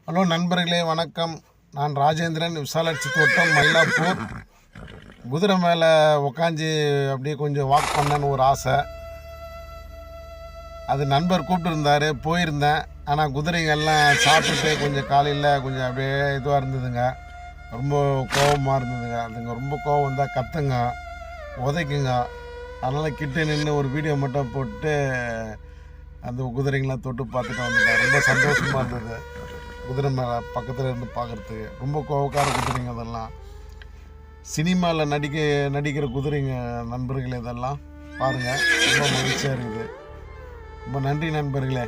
Hello நண்பர்களே, வணக்கம். நான் ராஜேந்திரன், விசாலாட்சி தோட்டம், மயிலாப்பூர். குதிரை மேலே உக்காஞ்சி அப்படியே கொஞ்சம் வாக் பண்ணன்னு ஒரு ஆசை. அது நண்பர் கூப்பிட்டுருந்தார், போயிருந்தேன். ஆனால் குதிரைங்கள்லாம் சாப்பிட்டுட்டு கொஞ்சம் காலையில் கொஞ்சம் அப்படியே இதுவாக இருந்ததுங்க. ரொம்ப கோபமாக இருந்ததுங்க. அதுங்க ரொம்ப கோபம் வந்தால் கத்துங்க, உதைக்குங்க. அதனால் கிட்டே நின்று ஒரு வீடியோ மட்டும் போட்டு அந்த குதிரைங்களாம் தொட்டு பார்த்துட்டு வந்துட்டேன். ரொம்ப சந்தோஷமாக இருந்தது. குதிரை மேலே பக்கத்தில் இருந்து பார்க்குறதுக்கு ரொம்ப கோவக்கார குதிரைங்க. அதெல்லாம் சினிமாவில் நடிக்கிற குதிரைங்க நண்பர்களே. இதெல்லாம் பாருங்கள், ரொம்ப மகிழ்ச்சியாக இருக்குது. ரொம்ப நன்றி நண்பர்களே.